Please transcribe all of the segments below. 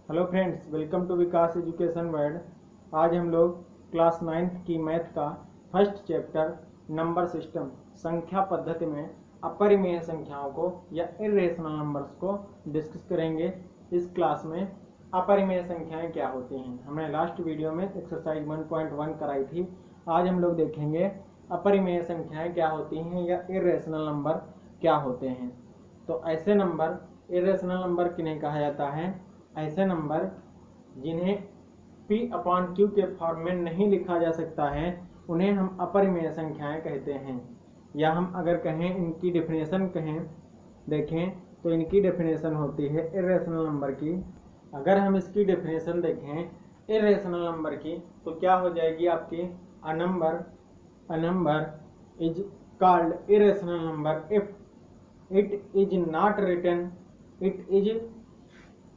Hello friends, welcome to Vikas education world. आज हम लोग क्लास 9th की मैथ का फर्स्ट चैप्टर नंबर सिस्टम संख्या पद्धति में अपरिमेय संख्याओं को या इर्रेशनल नंबर्स को डिस्कस करेंगे। इस क्लास में अपरिमेय संख्याएं क्या होती हैं, हमने लास्ट वीडियो में एक्सरसाइज 1.1 कराई थी। आज हम लोग देखेंगे अपरिमेय संख्याएं क्या होती हैं या इर्रेशनल नंबर क्या होते हैं। तो ऐसे नंबर इर्रेशनल नंबर किन्हें कहा जाता है? ऐसे नंबर जिन्हें P/Q के फॉर्म में नहीं लिखा जा सकता है उन्हें हम अपरिमेय संख्याएं कहते हैं। या हम अगर कहें इनकी डेफिनेशन देखें तो इनकी डेफिनेशन होती है इर्रेशनल नंबर की। अगर हम इसकी डेफिनेशन देखें इर्रेशनल नंबर की तो क्या हो जाएगी आपकी? A number is called irrational number if it is not written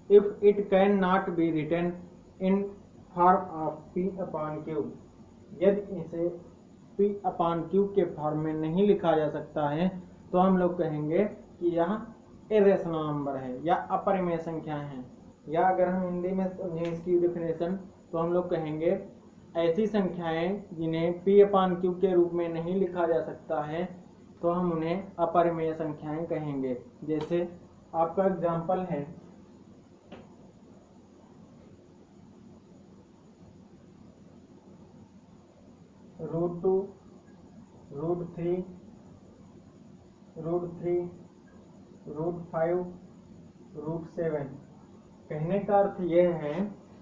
if it cannot be written in form of P/Q। यदि इसे P/Q के फॉर्म में नहीं लिखा जा सकता है तो हम लोग कहेंगे कि यह इर्रेशनल नंबर है या अपरिमेय संख्या है। या अगर हम हिंदी में समझें इसकी डेफिनेशन तो हम लोग कहेंगे ऐसी संख्याएं जिन्हें P/Q के रूप में नहीं लिखा जा सकता है तो हम उन्हें अपरिमेय संख्याएं कहेंगे। जैसे आपका एग्जाम्पल है √2, √3, √3, √5, √7। कहने का अर्थ यह है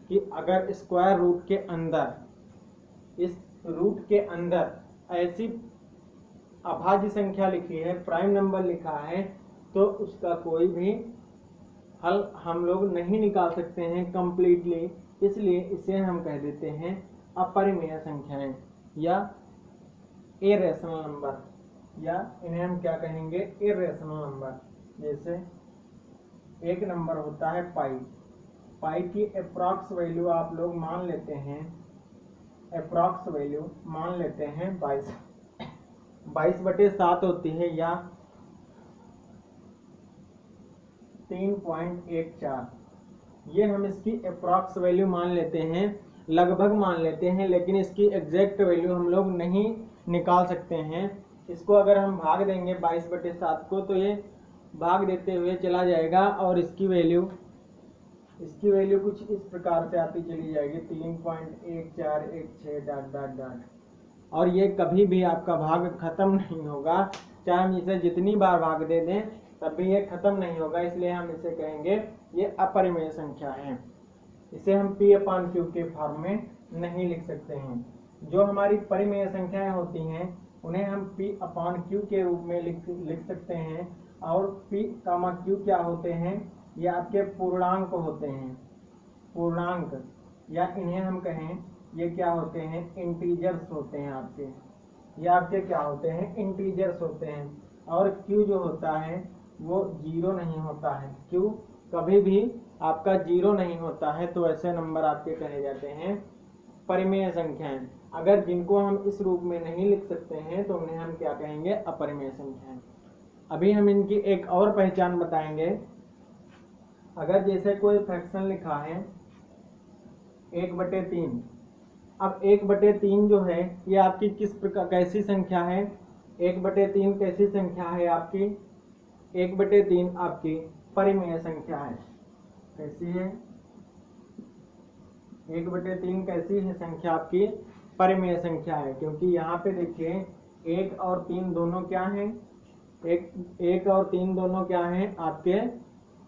कि अगर स्क्वायर रूट के अंदर, इस रूट के अंदर ऐसी अभाज्य संख्या लिखी है, प्राइम नंबर लिखा है, तो उसका कोई भी हल हम लोग नहीं निकाल सकते हैं कंप्लीटली। इसलिए इसे हम कह देते हैं अपरिमेय संख्याएं या इर्रेशनल नंबर, या इन्हें हम क्या कहेंगे? Irrational number. जैसे एक नंबर होता है पाई की अप्रॉक्स वैल्यू आप लोग मान लेते हैं, अप्रॉक्स वैल्यू मान लेते हैं 22/7 होती है या 3.14। ये हम इसकी अप्रॉक्स वैल्यू मान लेते हैं, लगभग मान लेते हैं, लेकिन इसकी एग्जैक्ट वैल्यू हम लोग नहीं निकाल सकते हैं। इसको अगर हम भाग देंगे 22/7 को तो ये भाग देते हुए चला जाएगा और इसकी वैल्यू कुछ इस प्रकार से आती चली जाएगी 3.1416 ... और ये कभी भी आपका भाग खत्म नहीं होगा, चाहे हम इसे जितनी बार भाग दे दें तब भी ये खत्म नहीं होगा। इसलिए हम इसे कहेंगे ये अपरिमेय संख्या है। इसे हम P/Q के फॉर्म में नहीं लिख सकते हैं। जो हमारी परिमेय संख्याएं होती हैं उन्हें हम P/Q के रूप में लिख सकते हैं। और P/Q क्या होते हैं? ये आपके पूर्णांक होते हैं, पूर्णांक, या इन्हें हम कहें ये क्या होते हैं? इंटीजर्स होते हैं आपके। ये आपके क्या होते हैं? इंटीजर्स होते हैं। और Q जो होता है वो जीरो नहीं होता है। Q कभी भी आपका जीरो नहीं होता है। तो ऐसे नंबर आपके कहे जाते हैं परिमेय संख्याएं। अगर जिनको हम इस रूप में नहीं लिख सकते हैं तो उन्हें हम क्या कहेंगे? अपरिमेय संख्याएं। अभी हम इनकी एक और पहचान बताएंगे। अगर जैसे कोई फ्रैक्शन लिखा है 1/3, अब 1/3 जो है ये आपकी किस प्रकार कैसी संख्या है? 1/3 कैसी संख्या है आपकी? 1/3 आपकी परिमेय संख्या है। कैसी है? 1/3 कैसी है संख्या आपकी? परिमेय संख्या है। क्योंकि यहाँ पे देखिए 1 और 3 दोनों क्या हैं? एक और 3 दोनों क्या हैं? आपके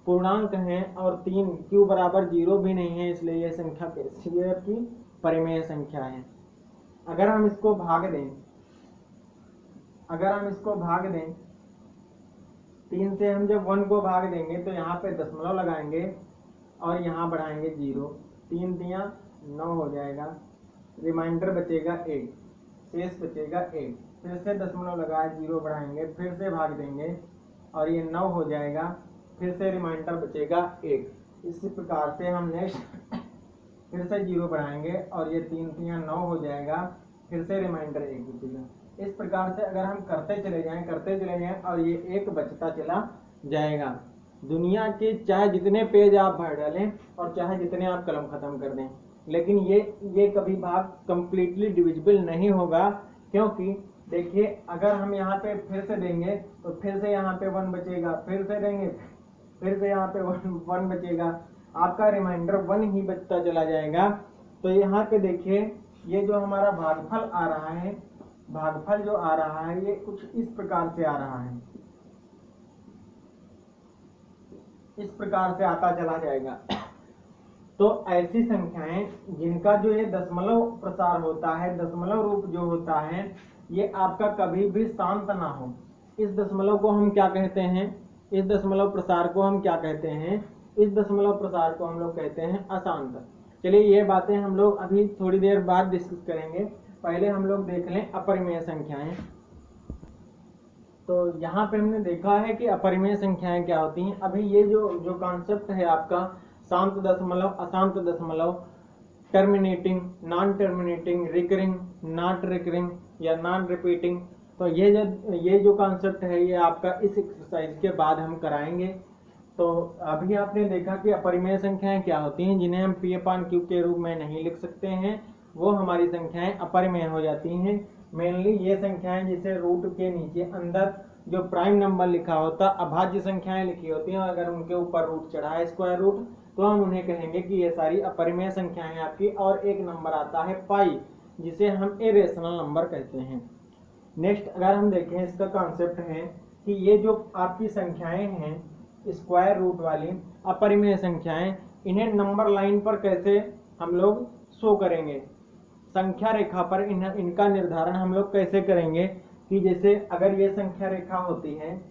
पूर्णांक हैं। और 3 Q बराबर 0 भी नहीं है, इसलिए ये संख्या कैसी है? आपकी परिमेय संख्या है। अगर हम इसको भाग दें 3 से, हम जब 1 को भाग देंगे तो यहाँ पे दशमलव लगाएंगे और यहाँ बढ़ाएंगे 0। 3 दिया 9 हो जाएगा, रिमाइंडर बचेगा 1, शेष बचेगा 1। फिर से दशमलव लगाए 0 बढ़ाएंगे, फिर से भाग देंगे और ये 9 हो जाएगा, फिर से रिमाइंडर बचेगा 1। इसी प्रकार से हम नेक्स्ट फिर से 0 बढ़ाएंगे और ये 3 3 9 हो जाएगा, फिर से रिमाइंडर 1 बचेगा। इस प्रकार से अगर हम करते चले जाएं और ये 1 बचता चला जाएगा। दुनिया के चाहे जितने पेज आप भर डालें और चाहे जितने आप कलम खत्म कर दें, लेकिन ये कभी भाग कंप्लीटली डिविजिबल नहीं होगा। क्योंकि देखिए, अगर हम यहाँ पे फिर से देंगे तो फिर से यहाँ पे 1 बचेगा, फिर से देंगे फिर से यहाँ पे 1 बचेगा, आपका रिमाइंडर 1 ही बचता चला जाएगा। तो यहाँ पे देखिए, ये जो हमारा भागफल आ रहा है, भागफल जो आ रहा है ये कुछ इस प्रकार से आ रहा है, इस प्रकार से आता चला जाएगा। तो ऐसी संख्याएं जिनका जो ये दशमलव प्रसार होता है, दशमलव रूप जो होता है, ये आपका कभी भी शांत ना हो, इस दशमलव को हम क्या कहते हैं, इस दशमलव प्रसार को हम क्या कहते हैं, इस दशमलव प्रसार को हम लोग कहते हैं अशांत। चलिए ये बातें हम लोग अभी थोड़ी देर बाद डिस्कस करेंगे, पहले हम लोग देख लें अपरिमेय संख्याएं। तो यहाँ पे हमने देखा है कि अपरिमेय संख्याएं क्या होती हैं। अभी ये जो कॉन्सेप्ट है आपका शांत दशमलव, अशांत दशमलव, terminating, non terminating, recurring, not recurring या नॉन रिपीटिंग, तो ये जो कॉन्सेप्ट है ये आपका इस एक्सरसाइज के बाद हम कराएंगे। तो अभी आपने देखा कि अपरिमेय संख्याएं क्या होती हैं, जिन्हें हम P/Q के रूप में नहीं लिख सकते हैं, वो हमारी संख्याएं अपरिमेय हो जाती हैं। मेनली ये संख्याएं जिसे रूट के नीचे अंदर जो प्राइम नंबर लिखा होता, अभाज्य संख्याएं लिखी होती हैं, अगर उनके ऊपर रूट चढ़ा है, स्क्वायर रूट, तो हम उन्हें कहेंगे कि ये सारी अपरिमेय संख्याएं आपकी। और एक नंबर आता है पाई, जिसे हम इरेशनल नंबर कहते हैं। नेक्स्ट अगर हम देखें, इसका कॉन्सेप्ट है कि ये जो आपकी संख्याएं हैं स्क्वायर रूट वाली अपरिमेय संख्याएं, इन्हें नंबर लाइन पर कैसे हम लोग शो करेंगे, संख्या रेखा पर इनका निर्धारण हम लोग कैसे करेंगे। कि जैसे अगर ये संख्या रेखा होती है,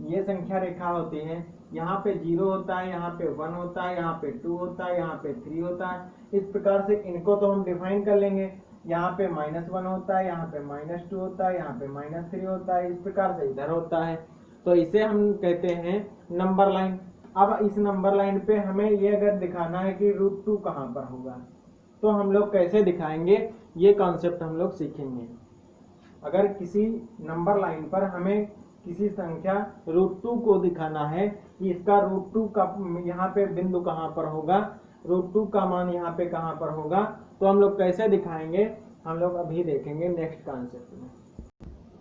ये संख्या रेखा होती है, यहाँ पे 0 होता है, यहाँ पे 1 होता है, यहाँ पे 2 होता है, यहाँ पे 3 होता है। इस प्रकार से इनको तो हम डिफाइन कर लेंगे। यहाँ पे -1 होता है, यहाँ पे -2 होता है, यहाँ पे -3 होता है, इस प्रकार से इधर होता है। तो इसे हम कहते हैं नंबर लाइन। अब इस नंबर लाइन पे हमें ये अगर दिखाना है कि √2 कहाँ पर होगा, तो हम लोग कैसे दिखाएंगे, ये कॉन्सेप्ट हम लोग सीखेंगे। अगर किसी नंबर लाइन पर हमें किसी संख्या √2 को दिखाना है कि इसका √2 का यहाँ पे बिंदु कहाँ पर होगा, √2 का मान यहाँ पे कहाँ पर होगा, तो हम लोग कैसे दिखाएंगे, हम लोग अभी देखेंगे नेक्स्ट कॉन्सेप्ट में।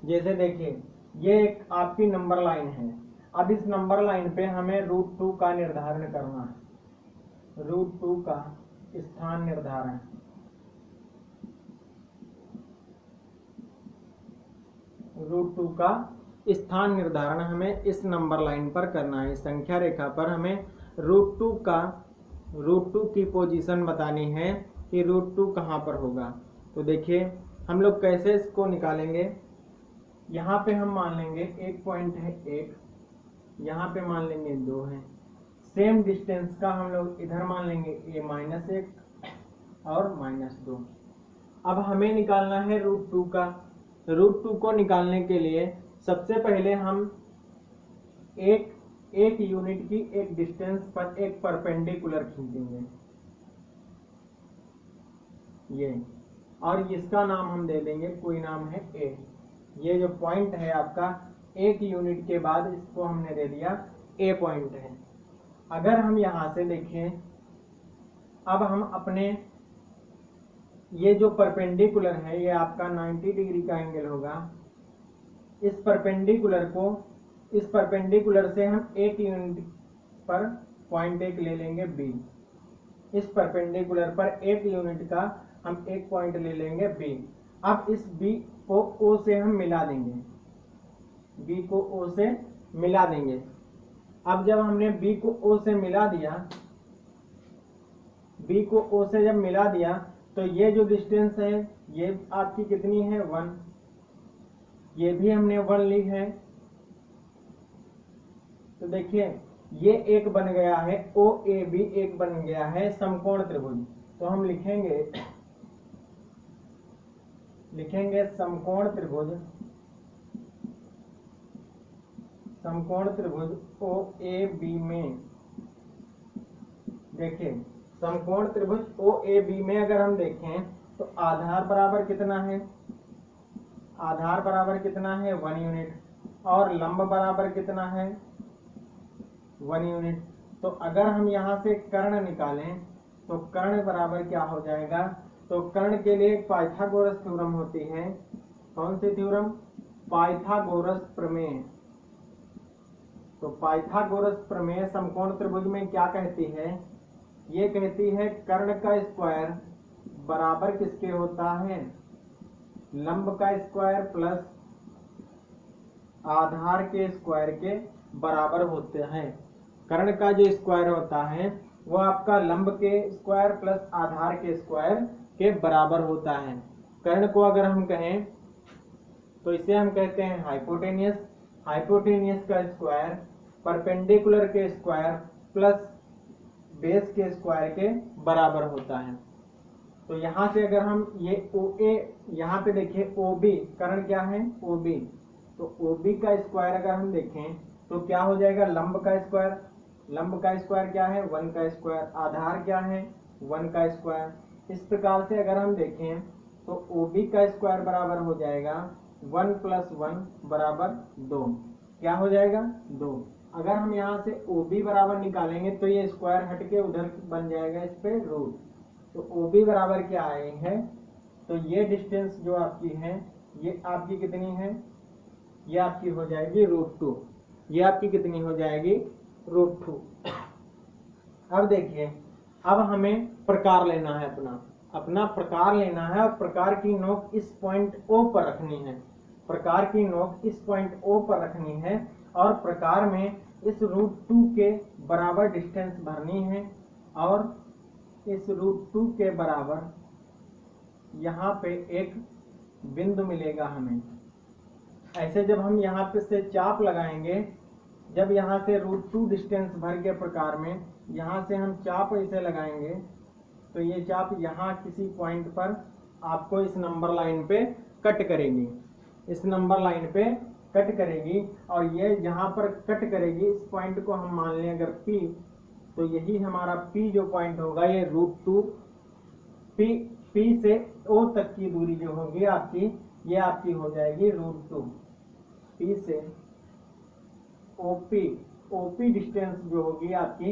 जैसे देखिए, ये एक आपकी नंबर लाइन है। अब इस नंबर लाइन पे हमें √2 का निर्धारण करना है, √2 का स्थान निर्धारण। √2 का स्थान निर्धारण हमें इस नंबर लाइन पर करना है। इस संख्या रेखा पर हमें √2 की पोजीशन बतानी है कि √2 कहाँ पर होगा। तो देखिए हम लोग कैसे इसको निकालेंगे। यहाँ पे हम मान लेंगे एक पॉइंट है 1, यहाँ पे मान लेंगे 2 है। सेम डिस्टेंस का हम लोग इधर मान लेंगे a-1 और -2। अब हमें निकालना है √2 का। √2 को निकालने के लिए सबसे पहले हम एक यूनिट की एक डिस्टेंस पर एक परपेंडिकुलर खींचेंगे, ये, और इसका नाम हम दे देंगे, कोई नाम है a। ये जो पॉइंट है आपका एक यूनिट के बाद इसको हमने दे दिया a पॉइंट है। अगर हम यहाँ से देखें, अब हम अपने ये जो परपेंडिकुलर है ये आपका 90 डिग्री का एंगल होगा। इस परपेंडिकुलर से हम एक यूनिट पर पॉइंट 1 ले लेंगे b। इस परपेंडिकुलर पर एक यूनिट का हम एक पॉइंट ले लेंगे b। अब इस b को o से हम मिला देंगे, b को o से मिला देंगे। अब जब हमने b को o से मिला दिया, b को o से जब मिला दिया, तो ये जो डिस्टेंस है ये आपकी कितनी है 1, ये भी हमने 1 ली है। तो देखिए ये एक बन गया है, OAB एक बन गया है समकोण त्रिभुज। तो हम लिखेंगे समकोण त्रिभुज OAB में। देखिए समकोण त्रिभुज OAB में अगर हम देखें तो आधार बराबर कितना है, आधार बराबर कितना है 1 यूनिट, और लंब बराबर कितना है 1 यूनिट। तो अगर हम यहाँ से कर्ण निकालें तो कर्ण बराबर क्या हो जाएगा, तो कर्ण के लिए पाइथागोरस थ्योरम होती है। कौन सी थ्योरम? पाइथागोरस प्रमेय। तो पाइथागोरस प्रमेय समकोण त्रिभुज में क्या कहती है? ये कहती है कर्ण का स्क्वायर बराबर किसके होता है? लंब का स्क्वायर प्लस आधार के स्क्वायर के बराबर होते हैं। कर्ण का जो स्क्वायर होता है वो आपका लंब के स्क्वायर प्लस आधार के स्क्वायर के बराबर होता है। कर्ण को अगर हम कहें तो इसे हम कहते हैं हाइपोटेनियस। हाइपोटेनियस का स्क्वायर परपेंडिकुलर के स्क्वायर प्लस बेस के स्क्वायर के बराबर होता है। तो यहाँ से अगर हम ये OA यहाँ पे देखिए OB, कर्ण क्या है? OB। तो OB का स्क्वायर अगर हम देखें तो क्या हो जाएगा? लंब का स्क्वायर। लंब का स्क्वायर क्या है? 1 का स्क्वायर। आधार क्या है? 1 का स्क्वायर। इस प्रकार से अगर हम देखें तो OB का स्क्वायर बराबर हो जाएगा 1 + 1 = 2। क्या हो जाएगा? 2। अगर हम यहाँ से OB बराबर निकालेंगे तो ये स्क्वायर हट के उधर बन जाएगा इस पे रूट। तो OB बराबर क्या आए हैं? तो ये डिस्टेंस जो आपकी है ये आपकी कितनी है? ये आपकी हो जाएगी √2। ये आपकी कितनी हो जाएगी? √2। अब देखिए, अब हमें प्रकार लेना है, अपना प्रकार लेना है और प्रकार की नोक इस पॉइंट O पर रखनी है। प्रकार की नोक इस पॉइंट O पर रखनी है और प्रकार में इस √2 के बराबर डिस्टेंस भरनी है और इस √2 के बराबर यहाँ पे एक बिंदु मिलेगा हमें। ऐसे जब हम यहाँ पे से चाप लगाएंगे, जब यहाँ से √2 डिस्टेंस भर के प्रकार में यहाँ से हम चाप ऐसे लगाएंगे तो ये चाप यहाँ किसी पॉइंट पर आपको इस नंबर लाइन पे कट करेगी। इस नंबर लाइन पे कट करेगी और ये यहाँ पर कट करेगी। इस पॉइंट को हम मान लें अगर P, तो यही हमारा P जो पॉइंट होगा ये √2। P से O तक की दूरी जो होगी आपकी, ये आपकी हो जाएगी √2। P से OP डिस्टेंस जो होगी आपकी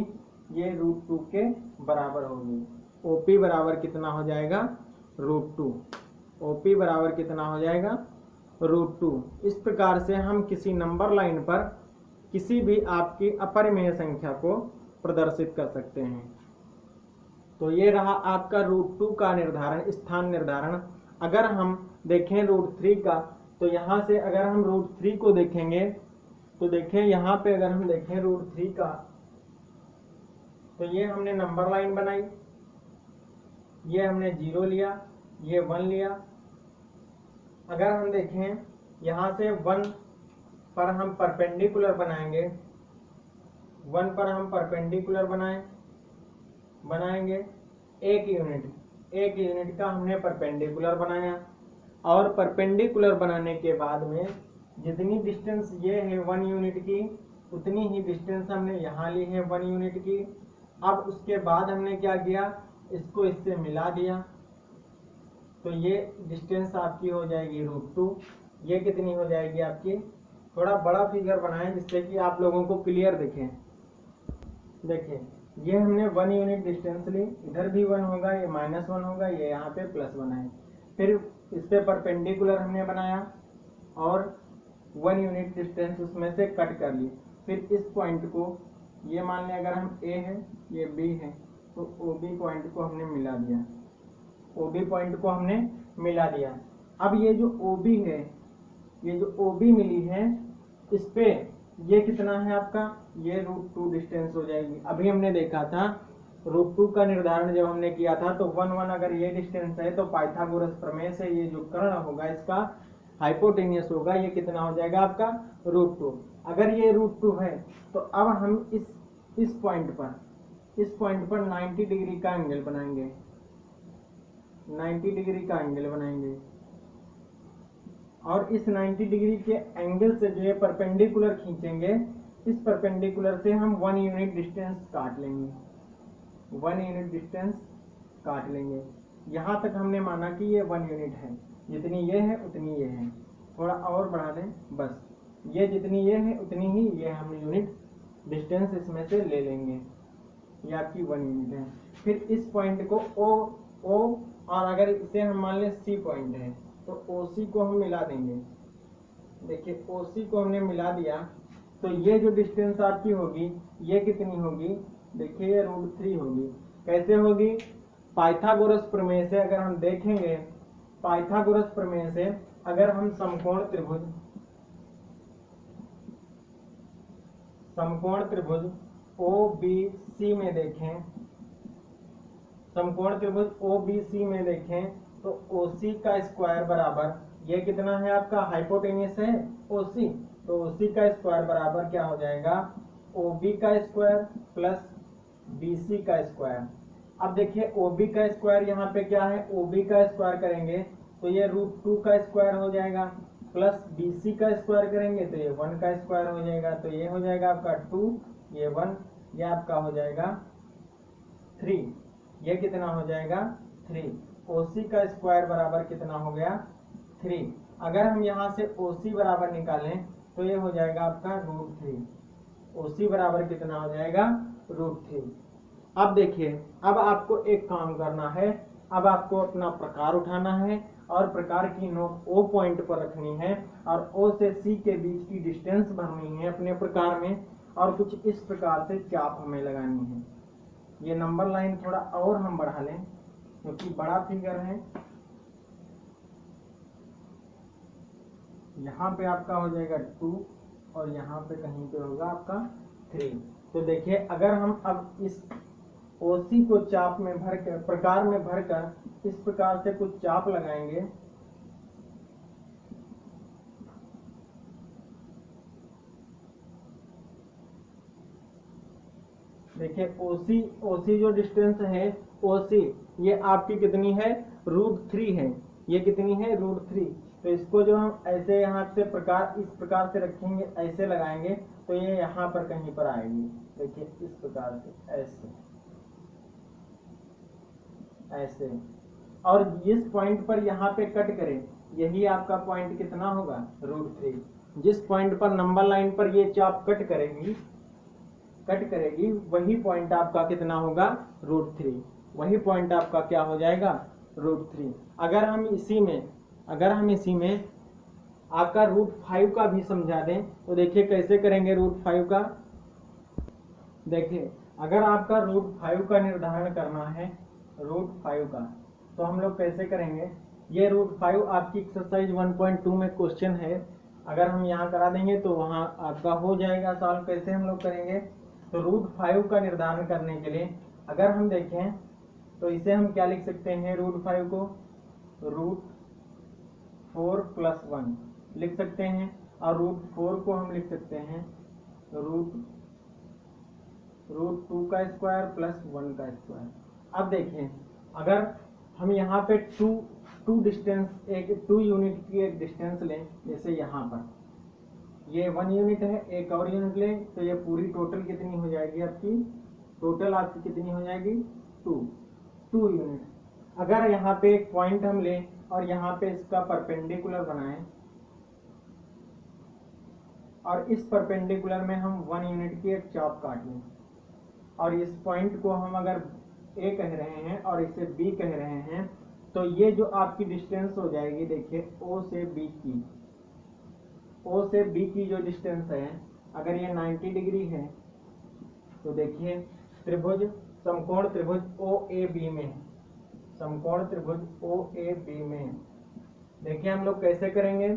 ये √2 के बराबर होगी। OP बराबर कितना हो जाएगा? √2। OP बराबर कितना हो जाएगा? √2। इस प्रकार से हम किसी नंबर लाइन पर किसी भी आपकी अपरिमेय संख्या को प्रदर्शित कर सकते हैं। तो ये रहा आपका √2 का निर्धारण, स्थान निर्धारण। अगर हम देखें √3 का, तो यहाँ से अगर हम √3 को देखेंगे तो देखें यहाँ पे अगर हम देखें √3 का, तो ये हमने नंबर लाइन बनाई, ये हमने 0 लिया, ये 1 लिया। अगर हम देखें यहाँ से 1 पर हम परपेंडिकुलर बनाएंगे, 1 पर हम परपेंडिकुलर बनाएंगे 1 यूनिट का हमने परपेंडिकुलर बनाया और परपेंडिकुलर बनाने के बाद में जितनी डिस्टेंस ये है 1 यूनिट की, उतनी ही डिस्टेंस हमने यहाँ ली है 1 यूनिट की। अब उसके बाद हमने क्या किया, इसको इससे मिला दिया, तो ये डिस्टेंस आपकी हो जाएगी √2। ये कितनी हो जाएगी आपकी? थोड़ा बड़ा फिगर बनाएं जिससे कि आप लोगों को क्लियर दिखे। देखिए ये हमने 1 यूनिट डिस्टेंस ली, इधर भी 1 होगा, ये -1 होगा, ये यहाँ पे +1 है। फिर इस पे परपेंडिकुलर हमने बनाया और 1 यूनिट डिस्टेंस उसमें से कट कर ली। फिर इस पॉइंट को ये मान लें अगर हम A है, ये B है, तो OB पॉइंट को हमने मिला दिया। OB पॉइंट को हमने मिला दिया। अब ये जो OB है, ये जो OB मिली है, इस पे ये कितना है आपका? ये √2 डिस्टेंस हो जाएगी। अभी हमने देखा था √2 का निर्धारण जब हमने किया था तो 1 अगर ये डिस्टेंस है तो पाइथागोरस प्रमेय से ये जो कर्ण होगा इसका हाइपोटेनियस होगा, ये कितना हो जाएगा आपका? √2। अगर ये √2 है तो अब हम इस पॉइंट पर 90 डिग्री का एंगल बनाएंगे, 90 डिग्री का एंगल बनाएंगे और इस 90 डिग्री के एंगल से जो ये परपेंडिकुलर खींचेंगे, इस परपेंडिकुलर से हम 1 यूनिट डिस्टेंस काट लेंगे, 1 यूनिट डिस्टेंस काट लेंगे। यहाँ तक हमने माना कि ये 1 यूनिट है, जितनी ये है उतनी ये है, थोड़ा और बढ़ा दें बस, ये जितनी ये है उतनी ही ये हम यूनिट डिस्टेंस इसमें से ले लेंगे, ये आपकी 1 यूनिट है। फिर इस पॉइंट को ओ और अगर इसे हम मान लें सी पॉइंट है तो ओ सी को हम मिला देंगे। देखिए ओ सी को हमने मिला दिया तो ये जो डिस्टेंस आपकी होगी ये कितनी होगी, देखिए ये √3 होगी। कैसे होगी, पाइथागोरस प्रमेय से अगर हम देखेंगे, पाइथागोरस प्रमेय से अगर हम समकोण त्रिभुज OBC में देखें, समकोण त्रिभुज OBC में देखें तो OC का स्क्वायर बराबर, ये कितना है आपका हाइपोटेनियस है OC, तो OC का स्क्वायर बराबर क्या हो जाएगा, OB का स्क्वायर प्लस BC का स्क्वायर। अब देखिए OB का स्क्वायर यहाँ पे क्या है, OB का स्क्वायर करेंगे तो ये √2 का स्क्वायर हो जाएगा, प्लस BC का स्क्वायर करेंगे तो ये 1 का स्क्वायर हो जाएगा, तो ये हो जाएगा आपका 2, ये 1, ये आपका हो जाएगा 3, ये कितना हो जाएगा 3। OC का स्क्वायर बराबर कितना हो गया 3। अगर हम यहाँ से OC बराबर निकालें तो ये हो जाएगा आपका √3। OC बराबर कितना हो जाएगा √3। अब देखिए, अब आपको एक काम करना है, अब आपको अपना प्रकार उठाना है और प्रकार की नोक O पॉइंट पर रखनी है और O से C के बीच की डिस्टेंस भरनी है अपने प्रकार में, और कुछ इस प्रकार से चाप हमें लगानी है। ये नंबर लाइन थोड़ा और हम बढ़ा लें क्योंकि बड़ा फिगर है। यहाँ पे आपका हो जाएगा 2 और यहाँ पे कहीं पे होगा आपका 3। तो देखिए अगर हम अब इस OC को चाप में भरकर, प्रकार में भरकर इस प्रकार से कुछ चाप लगाएंगे, देखिए OC जो डिस्टेंस है OC ये आपकी कितनी है √3 है, ये कितनी है √3। तो इसको जो हम ऐसे यहाँ से प्रकार इस प्रकार से रखेंगे, ऐसे लगाएंगे तो ये यहाँ पर कहीं पर आएगी। देखिए इस प्रकार से ऐसे और इस पॉइंट पर यहाँ पे कट करें, यही आपका पॉइंट कितना होगा √3। जिस पॉइंट पर नंबर लाइन पर ये चाप कट करेगी वही पॉइंट आपका कितना होगा √3, वही पॉइंट आपका क्या हो जाएगा √3। अगर हम इसी में आपका √5 का भी समझा दें तो देखिए कैसे करेंगे √5 का। देखिए अगर आपका √5 का निर्धारण करना है, √5 का, तो हम लोग कैसे करेंगे, ये √5 आपकी एक्सरसाइज 1.2 में क्वेश्चन है, अगर हम यहाँ करा देंगे तो वहाँ आपका हो जाएगा सॉल्व। कैसे हम लोग करेंगे, तो √5 का निर्धारण करने के लिए अगर हम देखें तो इसे हम क्या लिख सकते हैं, √5 को √4 + 1 लिख सकते हैं और √4 को हम लिख सकते हैं √2 का स्क्वायर प्लस 1 का स्क्वायर। अब देखें अगर हम यहाँ पे 2 डिस्टेंस, एक 2 यूनिट की एक डिस्टेंस लें, जैसे यहाँ पर ये 1 यूनिट है, एक और यूनिट लें तो ये पूरी टोटल कितनी हो जाएगी आपकी, टोटल आपकी कितनी हो जाएगी 2 यूनिट। अगर यहाँ पे एक पॉइंट हम लें और यहाँ पे इसका परपेंडिकुलर बनाएं और इस परपेंडिकुलर में हम 1 यूनिट की एक चाप काट लें और इस पॉइंट को हम अगर A कह रहे हैं और इसे B कह रहे हैं, तो ये जो आपकी डिस्टेंस हो जाएगी, देखिए O से B की जो डिस्टेंस है, अगर ये 90 डिग्री है तो देखिए समकोण त्रिभुज OAB में देखिए हम लोग कैसे करेंगे,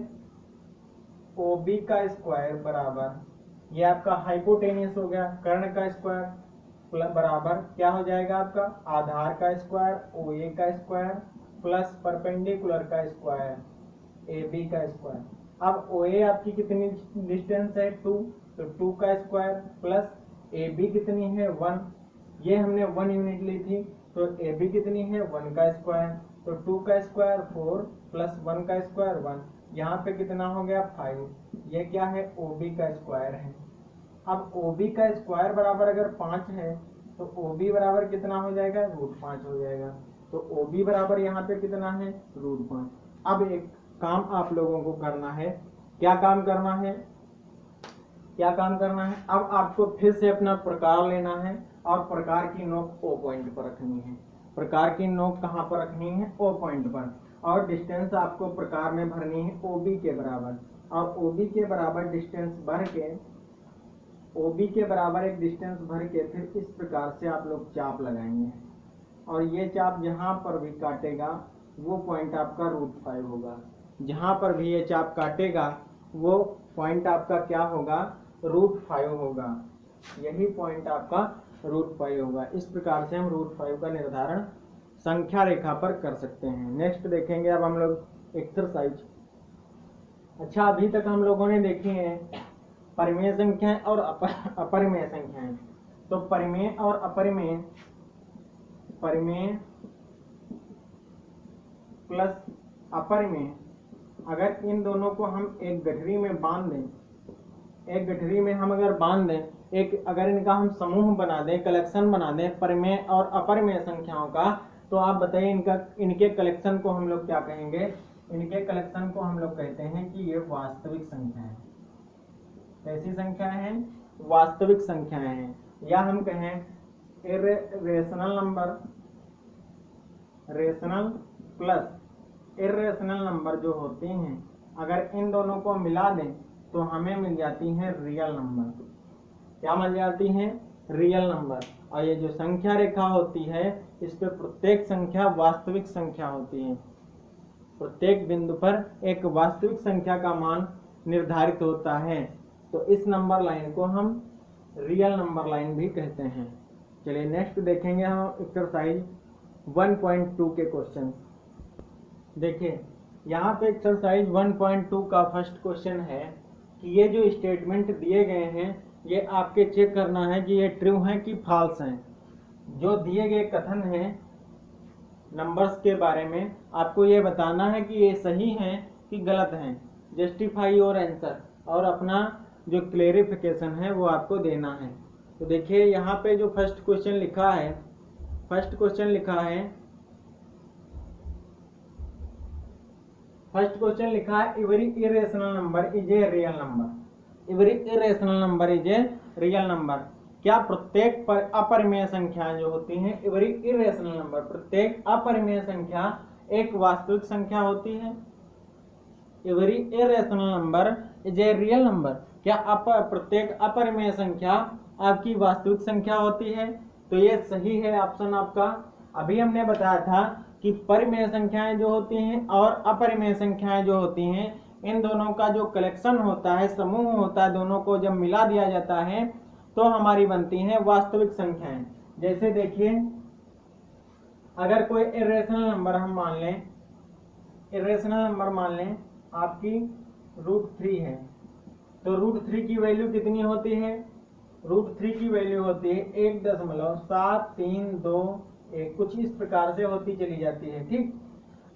OB का स्क्वायर बराबर, ये आपका हाइपोटेनियस हो गया, कर्ण का स्क्वायर बराबर क्या हो जाएगा आपका आधार का स्क्वायर OA का स्क्वायर प्लस परपेंडिकुलर का स्क्वायर AB का स्क्वायर। अब OA आपकी कितनी डिस्टेंस है 2, तो 2 का स्क्वायर प्लस AB कितनी है 1, ये हमने 1 यूनिट ली थी, तो AB कितनी है 1 का स्क्वायर, तो 2 का स्क्वायर 4 प्लस 1 का स्क्वायर 1, यहाँ पे कितना हो गया 5, ये क्या है OB का स्क्वायर है। अब OB का स्क्वायर बराबर अगर 5 है तो OB बराबर कितना हो जाएगा √5 हो जाएगा, तो OB बराबर यहाँ पे कितना है √5। अब एक काम आप लोगों को करना है, क्या काम करना है, क्या काम करना है, अब आपको फिर से अपना प्रकार लेना है और प्रकार की नोक O पॉइंट पर रखनी है। प्रकार की नोक कहाँ पर रखनी है, O पॉइंट पर, और डिस्टेंस आपको प्रकार में भरनी है OB के बराबर, और OB के बराबर डिस्टेंस भर के, OB के बराबर एक डिस्टेंस भर के फिर इस प्रकार से आप लोग चाप लगाएंगे, और ये चाप जहाँ पर भी काटेगा वो पॉइंट आपका √5 होगा। जहाँ पर भी ये चाप काटेगा वो पॉइंट आपका क्या होगा, √5 होगा। यही पॉइंट आपका √5 होगा। इस प्रकार से हम √5 का निर्धारण संख्या रेखा पर कर सकते हैं। नेक्स्ट देखेंगे अब हम लोग एक्सरसाइज। अच्छा, अभी तक हम लोगों ने देखी हैं परिमेय संख्याएं और अपरिमेय संख्याएं। तो परिमेय और अपरिमेय, परिमेय प्लस अपरिमेय, अगर इन दोनों को हम एक गठरी में बांध दें, एक गठरी में हम अगर बांध दें, एक अगर इनका हम समूह बना दें, कलेक्शन बना दें परिमेय और अपरिमेय संख्याओं का, तो आप बताइए इनके कलेक्शन को हम लोग क्या कहेंगे। इनके कलेक्शन को हम लोग कहते हैं कि ये वास्तविक संख्या है। कैसी संख्या है, वास्तविक संख्याएं हैं, या हम कहें rational number, rational plus irrational number जो होती हैं, अगर इन दोनों को मिला दें तो हमें मिल जाती हैं रियल नंबर। क्या मिल जाती हैं, रियल नंबर। और ये जो संख्या रेखा होती है इस पे प्रत्येक संख्या वास्तविक संख्या होती है। प्रत्येक बिंदु पर एक वास्तविक संख्या का मान निर्धारित होता है। तो इस नंबर लाइन को हम रियल नंबर लाइन भी कहते हैं। चलिए नेक्स्ट देखेंगे हम एक्सरसाइज 1.2 के क्वेश्चन। देखिए यहाँ पे एक्सरसाइज 1.2 का फर्स्ट क्वेश्चन है कि ये जो स्टेटमेंट दिए गए हैं ये आपके चेक करना है कि ये ट्रू हैं कि फॉल्स हैं। जो दिए गए कथन हैं नंबर्स के बारे में आपको ये बताना है कि ये सही हैं कि गलत हैं। जस्टिफाई योर आंसर, और अपना जो क्लेरिफिकेशन है वो आपको देना है। तो देखिए यहाँ पे जो फर्स्ट क्वेश्चन लिखा है, फर्स्ट क्वेश्चन लिखा है every irrational number is a real number. Every irrational number is a real number. क्या प्रत्येक अपरिमेय संख्या जो होती हैं, एवरी इरेशनल नंबर, प्रत्येक अपरिमेय संख्या एक वास्तविक संख्या होती है। Every irrational number is a real number. क्या प्रत्येक अपरिमेय संख्या आपकी वास्तविक संख्या होती है? तो ये सही है ऑप्शन आपका। अभी हमने बताया था कि परिमेय संख्याएं जो होती हैं और अपरिमेय संख्याएं जो होती हैं, इन दोनों का जो कलेक्शन होता है, समूह होता है, दोनों को जब मिला दिया जाता है तो हमारी बनती हैं वास्तविक संख्याएं। जैसे देखिए अगर कोई इरेशनल नंबर हम मान लें, इरेशनल नंबर मान लें आपकी √3 है, तो √3 की वैल्यू कितनी होती है? √3 की वैल्यू होती है 1.7321, कुछ इस प्रकार से होती चली जाती है। ठीक,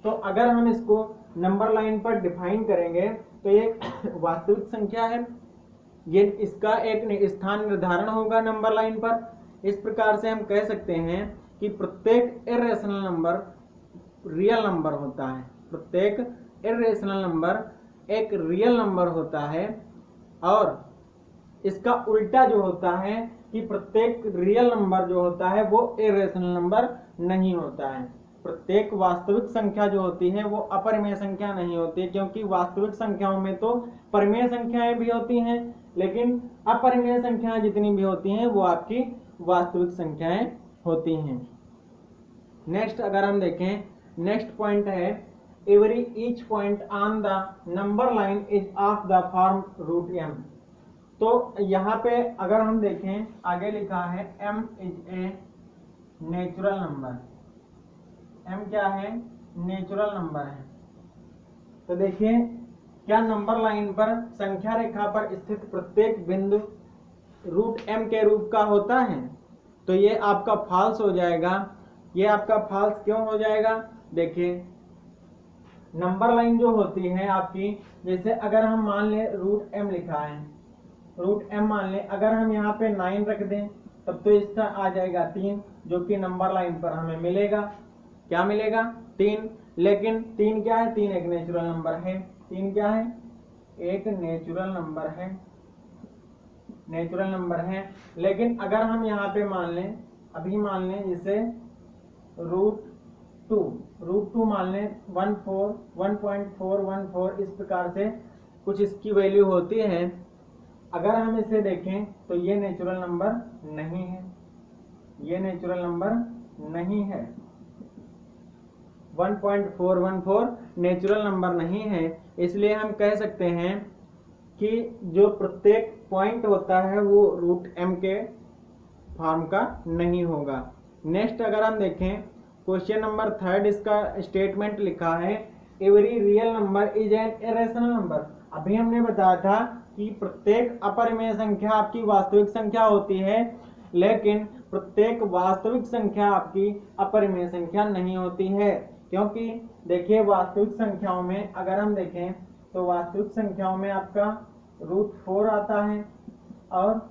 तो अगर हम इसको नंबर लाइन पर डिफाइन करेंगे तो ये वास्तविक संख्या है, ये इसका एक स्थान निर्धारण होगा नंबर लाइन पर। इस प्रकार से हम कह सकते हैं कि प्रत्येक इरेशनल नंबर रियल नंबर होता है। प्रत्येक इरेशनल नंबर एक रियल नंबर होता है, और इसका उल्टा जो होता है कि प्रत्येक रियल नंबर जो होता है वो इरेशनल नंबर नहीं होता है। प्रत्येक वास्तविक संख्या जो होती है वो अपरिमेय संख्या नहीं होती, क्योंकि वास्तविक संख्याओं में तो परिमेय संख्याएं भी होती हैं, लेकिन अपरिमेय संख्याएं जितनी भी होती हैं वो आपकी वास्तविक संख्याएं होती हैं। नेक्स्ट अगर हम देखें, नेक्स्ट पॉइंट है every each point on the number line is of the form √m। तो यहाँ पे अगर हम देखें आगे लिखा है m is a natural number. m क्या है? नेचुरल नंबर है। तो देखिए क्या नंबर लाइन पर संख्या रेखा पर स्थित प्रत्येक बिंदु √m के रूप का होता है? तो ये आपका फॉल्स हो जाएगा। ये आपका फॉल्स क्यों हो जाएगा? देखिए नंबर लाइन जो होती है आपकी, जैसे अगर हम मान लें √m लिखा है, √m मान लें, अगर हम यहाँ पे 9 रख दें तब तो इसका आ जाएगा 3, जो कि नंबर लाइन पर हमें मिलेगा। क्या मिलेगा? 3। लेकिन 3 क्या है? 3 एक नेचुरल नंबर है। 3 क्या है? एक नेचुरल नंबर है। नेचुरल नंबर हैं। लेकिन अगर हम यहाँ पे मान लें, अभी मान लें जैसे √2 मान लें 1.414 इस प्रकार से कुछ इसकी वैल्यू होती है। अगर हम इसे देखें तो ये नेचुरल नंबर नहीं है, ये नेचुरल नंबर नहीं है। 1.414 नेचुरल नंबर नहीं है, इसलिए हम कह सकते हैं कि जो प्रत्येक पॉइंट होता है वो √m के फॉर्म का नहीं होगा। नेक्स्ट अगर हम देखें क्वेश्चन नंबर 3, इसका स्टेटमेंट लिखा है every real number is an irrational number. अभी हमने बताया था कि प्रत्येक अपरिमेय संख्या आपकी वास्तविक संख्या होती है, लेकिन प्रत्येक वास्तविक संख्या आपकी अपरिमेय संख्या नहीं होती है। क्योंकि देखिए वास्तविक संख्याओं में अगर हम देखें तो वास्तविक संख्याओं में आपका √4 आता है और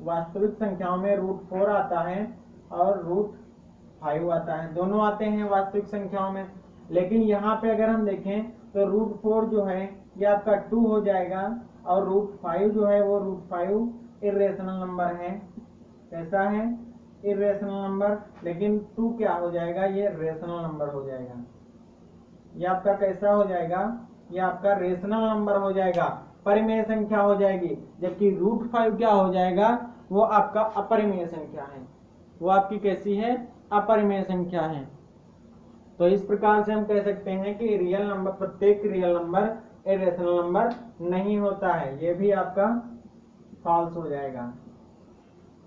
वास्तविक संख्याओं में √4 आता है और √5 आता है, दोनों आते हैं वास्तविक संख्याओं में। लेकिन यहाँ पे अगर हम देखें तो √4 जो है ये आपका 2 हो जाएगा और √5 जो है वो √5 इरेशनल नंबर है। कैसा है? Irrational number. लेकिन 2 क्या हो जाएगा? ये रेशनल नंबर हो जाएगा। ये आपका कैसा हो जाएगा? ये आपका रेशनल नंबर हो जाएगा, परिमेय संख्या हो जाएगी। जबकि √5 क्या हो जाएगा? वो आपका अपरिमेय संख्या है। वो आपकी कैसी है? अपरिमेय संख्या है। तो इस प्रकार से हम कह सकते हैं कि रियल नंबर, प्रत्येक रियल नंबर इरेशनल नंबर नहीं होता है। ये भी आपका फॉल्स हो जाएगा।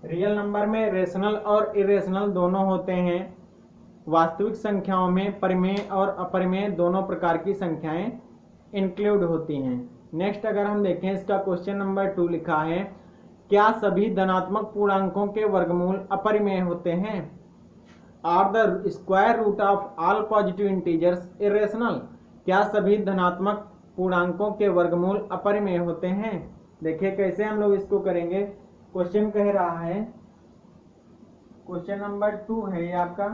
रियल नंबर में रेशनल और इरेशनल दोनों होते हैं। वास्तविक संख्याओं में परिमेय और अपरिमेय दोनों प्रकार की संख्याएं इंक्लूड होती हैं। नेक्स्ट अगर हम देखें इसका क्वेश्चन नंबर 2 लिखा है क्या सभी धनात्मक पूर्णांकों के वर्गमूल अपरिमेय होते हैं? Are the square root of all positive integers irrational? क्या सभी धनात्मक पूर्णांकों के वर्गमूल अपरिमेय होते हैं? देखिए कैसे हम लोग इसको करेंगे। क्वेश्चन कह रहा है, क्वेश्चन नंबर 2 है ये आपका,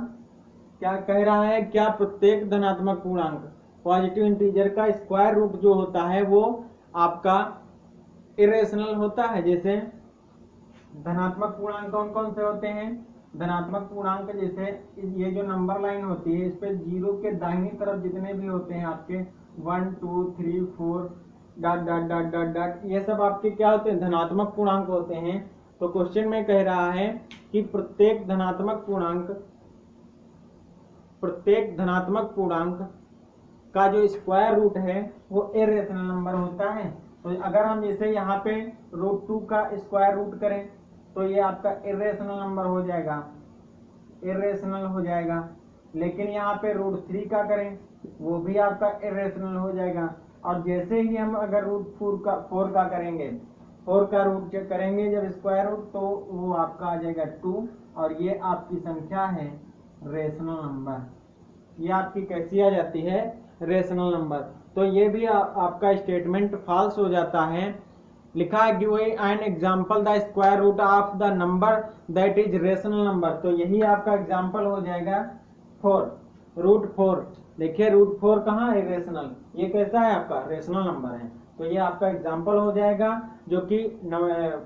क्या कह रहा है? क्या प्रत्येक धनात्मक पूर्णांक पॉजिटिव इंटीजर का स्क्वायर रूट जो होता है वो आपका इरेशनल होता है? जैसे धनात्मक पूर्णांक कौन कौन से होते हैं? धनात्मक पूर्णांक जैसे ये जो नंबर लाइन होती है इस पे 0 के दाहिनी तरफ जितने भी होते हैं आपके 1 2 3 4 dot dot dot dot dot, ये सब आपके क्या होते हैं? धनात्मक पूर्णांक होते हैं। तो क्वेश्चन में कह रहा है कि प्रत्येक धनात्मक पूर्णांक का जो स्क्वायर रूट है वो इरेशनल नंबर होता है। तो अगर हम जैसे यहाँ पे √2 का स्क्वायर रूट करें तो ये आपका इरेशनल नंबर हो जाएगा, इरेशनल हो जाएगा। लेकिन यहाँ पे √3 का करें वो भी आपका इरेशनल हो जाएगा। और जैसे ही हम अगर √4 का करेंगे, 4 का रूट चेक करेंगे जब स्क्वायर रूट, तो वो आपका आ जाएगा 2 और ये आपकी संख्या है रेशनल नंबर। ये आपकी कैसी आ जाती है? Rational number. तो ये भी आपका स्टेटमेंट फॉल्स हो जाता है। लिखा है give an example the square root of the number that is rational number. तो यही आपका एग्जांपल हो जाएगा 4, √4। देखिए √4 कहाँ है? रेशनल। ये कैसा है? आपका रेशनल नंबर है। तो ये आपका एग्जांपल हो जाएगा, जो कि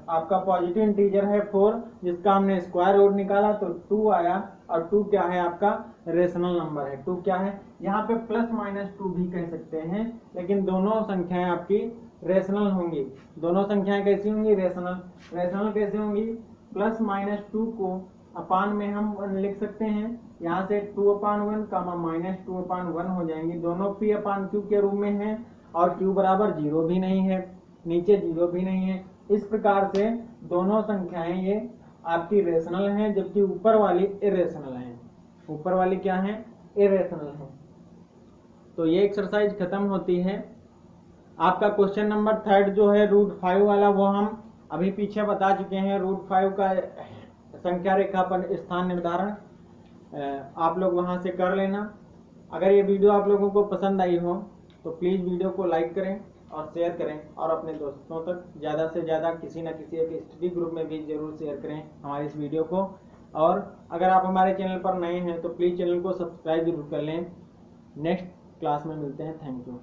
आपका पॉजिटिव इंटीजर है 4, जिसका हमने स्क्वायर रूट निकाला तो 2 आया। और 2 क्या है? आपका रेशनल नंबर है। 2 क्या है? यहाँ पे +-2 भी कह सकते हैं, लेकिन दोनों संख्याएं आपकी रेशनल होंगी। दोनों संख्याएं कैसी होंगी? रेशनल। रेशनल कैसे होंगी? +-2 को अपान में हम लिख सकते हैं, यहाँ से 2/1 -2/1 हो जाएंगी। दोनों P/Q के रूप में हैं और Q बराबर 0 भी नहीं है, नीचे 0 भी नहीं है। इस प्रकार से दोनों संख्याएं ये आपकी रेशनल हैं, जबकि ऊपर वाली इरेशनल हैं। ऊपर वाली क्या है? इरेशनल है। तो ये एक्सरसाइज खत्म होती है। आपका क्वेश्चन नंबर 3 जो है √5 वाला, वो हम अभी पीछे बता चुके हैं। √5 का संख्या रेखा पर स्थान निर्धारण आप लोग वहां से कर लेना। अगर ये वीडियो आप लोगों को पसंद आई हो तो प्लीज़ वीडियो को लाइक करें और शेयर करें, और अपने दोस्तों तक ज़्यादा से ज़्यादा किसी न किसी एक स्टडी ग्रुप में भी ज़रूर शेयर करें हमारे इस वीडियो को। और अगर आप हमारे चैनल पर नए हैं तो प्लीज़ चैनल को सब्सक्राइब जरूर कर लें। नेक्स्ट क्लास में मिलते हैं। Thank you.